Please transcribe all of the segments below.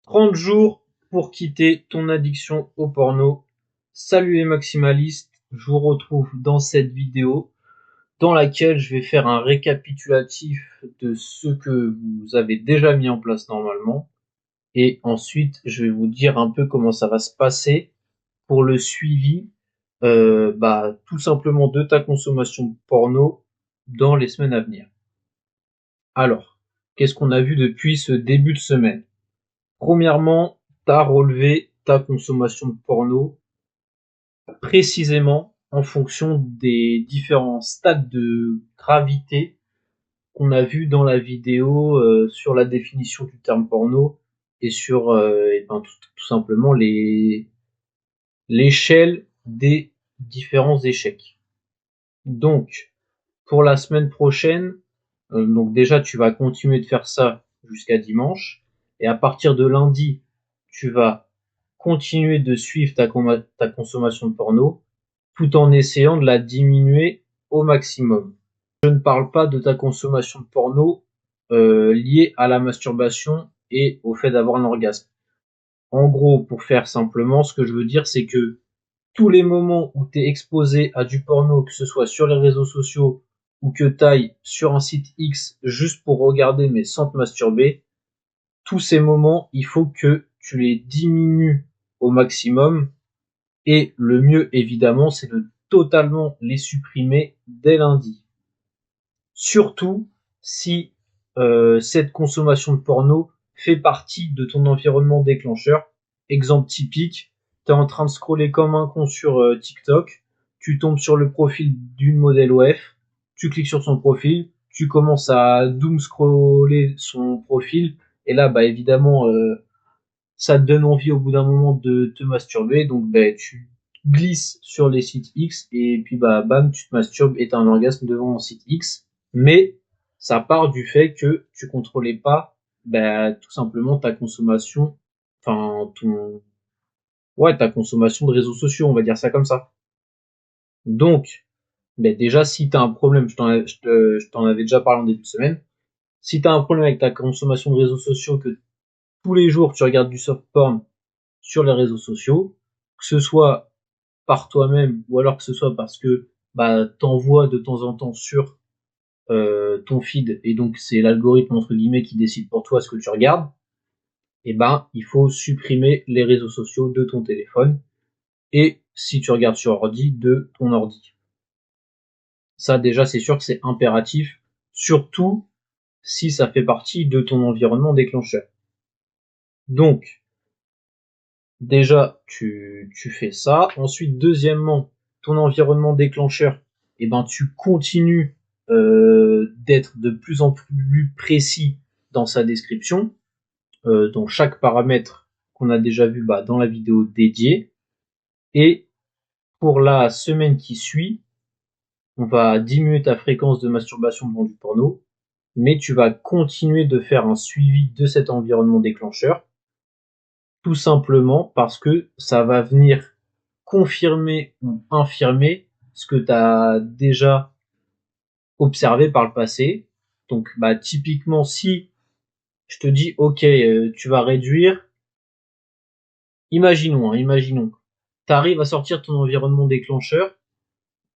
30 jours pour quitter ton addiction au porno. Salut les maximalistes, je vous retrouve dans cette vidéo dans laquelle je vais faire un récapitulatif de ce que vous avez déjà mis en place normalement et ensuite je vais vous dire un peu comment ça va se passer pour le suivi tout simplement de ta consommation de porno dans les semaines à venir. Alors, qu'est-ce qu'on a vu depuis ce début de semaine? Premièrement, tu as relevé ta consommation de porno précisément en fonction des différents stades de gravité qu'on a vu dans la vidéo sur la définition du terme porno et sur tout simplement l'échelle des différents échecs. Donc, pour la semaine prochaine, donc déjà tu vas continuer de faire ça jusqu'à dimanche et à partir de lundi, tu vas continuer de suivre ta consommation de porno tout en essayant de la diminuer au maximum. Je ne parle pas de ta consommation de porno liée à la masturbation et au fait d'avoir un orgasme. En gros, pour faire simplement, ce que je veux dire, c'est que tous les moments où tu es exposé à du porno, que ce soit sur les réseaux sociaux ou que tu ailles sur un site X juste pour regarder mais sans te masturber, tous ces moments, il faut que tu les diminues au maximum et le mieux évidemment, c'est de totalement les supprimer dès lundi. Surtout si cette consommation de porno fait partie de ton environnement déclencheur. Exemple typique, tu es en train de scroller comme un con sur TikTok, tu tombes sur le profil d'une modèle OF, tu cliques sur son profil, tu commences à doom scroller son profil, et là, évidemment, ça te donne envie au bout d'un moment de te masturber, donc tu glisses sur les sites X et puis bam, tu te masturbes et t'as un orgasme devant un site X. Mais ça part du fait que tu contrôlais pas tout simplement ta consommation, enfin ta consommation de réseaux sociaux, on va dire ça comme ça. Donc déjà si t'as un problème, je t'en avais déjà parlé en début de semaine, si t'as un problème avec ta consommation de réseaux sociaux, que tous les jours tu regardes du soft porn sur les réseaux sociaux, que ce soit par toi-même ou alors que ce soit parce que t'envoies de temps en temps sur ton feed et donc c'est l'algorithme entre guillemets qui décide pour toi ce que tu regardes, et il faut supprimer les réseaux sociaux de ton téléphone et si tu regardes sur ordi, de ton ordi. Ça déjà c'est sûr que c'est impératif, surtout si ça fait partie de ton environnement déclencheur. Donc déjà, tu fais ça. Ensuite, deuxièmement, ton environnement déclencheur, tu continues d'être de plus en plus précis dans sa description, dans chaque paramètre qu'on a déjà vu dans la vidéo dédiée. Et pour la semaine qui suit, on va diminuer ta fréquence de masturbation devant du porno, mais tu vas continuer de faire un suivi de cet environnement déclencheur, tout simplement parce que ça va venir confirmer ou infirmer ce que tu as déjà observé par le passé. Donc typiquement si je te dis ok, tu vas réduire, imaginons, tu arrives à sortir de ton environnement déclencheur,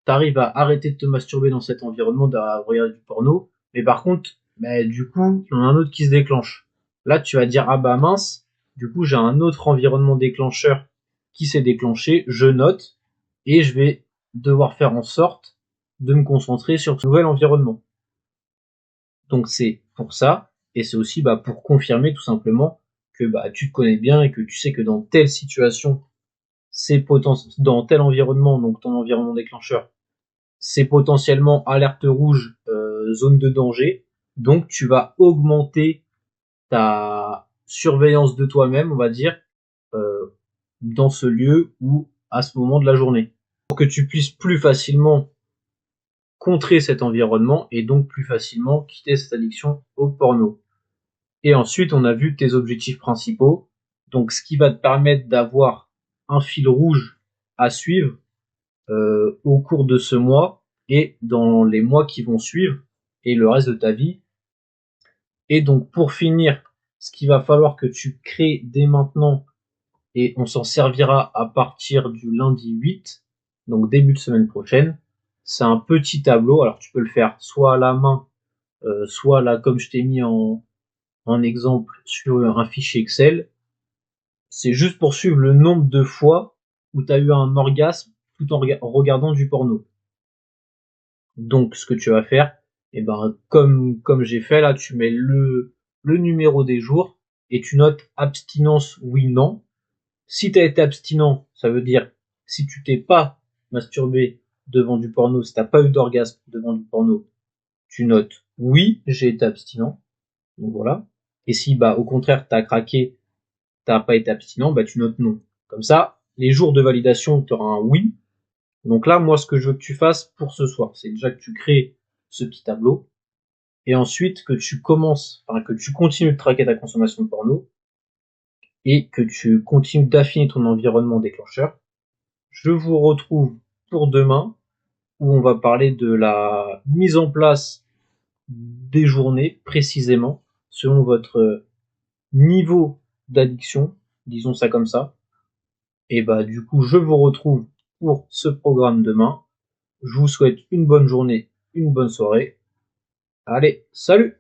tu arrives à arrêter de te masturber dans cet environnement, de regarder du porno, mais par contre, du coup, il y en a un autre qui se déclenche. Là, tu vas dire, ah mince, du coup, j'ai un autre environnement déclencheur qui s'est déclenché, je note, et je vais devoir faire en sorte de me concentrer sur ce nouvel environnement. Donc c'est pour ça, et c'est aussi pour confirmer tout simplement que tu te connais bien et que tu sais que dans telle situation, dans tel environnement, donc ton environnement déclencheur, c'est potentiellement alerte rouge, zone de danger. Donc tu vas augmenter ta surveillance de toi-même, on va dire, dans ce lieu ou à ce moment de la journée. Pour que tu puisses plus facilement contrer cet environnement et donc plus facilement quitter cette addiction au porno. Et ensuite, on a vu tes objectifs principaux. Donc ce qui va te permettre d'avoir un fil rouge à suivre au cours de ce mois et dans les mois qui vont suivre et le reste de ta vie. Et donc pour finir ce qu'il va falloir que tu crées dès maintenant, et on s'en servira à partir du lundi 8, donc début de semaine prochaine, c'est un petit tableau. Alors tu peux le faire soit à la main, soit là comme je t'ai mis en exemple sur un fichier Excel. C'est juste pour suivre le nombre de fois où tu as eu un orgasme tout en regardant du porno. Donc ce que tu vas faire, et ben comme j'ai fait là, tu mets le numéro des jours et tu notes abstinence oui non. Si tu as été abstinent, ça veut dire si tu t'es pas masturbé devant du porno, si t'as pas eu d'orgasme devant du porno, tu notes oui, j'ai été abstinent. Donc voilà. Et si bah au contraire t'as craqué, t'as pas été abstinent, bah tu notes non. Comme ça, les jours de validation, tu auras un oui. Donc là, moi, ce que je veux que tu fasses pour ce soir, c'est déjà que tu crées ce petit tableau et ensuite que tu commences, enfin que tu continues de traquer ta consommation de porno et que tu continues d'affiner ton environnement déclencheur. Je vous retrouve pour demain où on va parler de la mise en place des journées précisément selon votre niveau d'addiction, disons ça comme ça. Et bah du coup, je vous retrouve pour ce programme demain. Je vous souhaite une bonne journée, une bonne soirée. Allez, salut!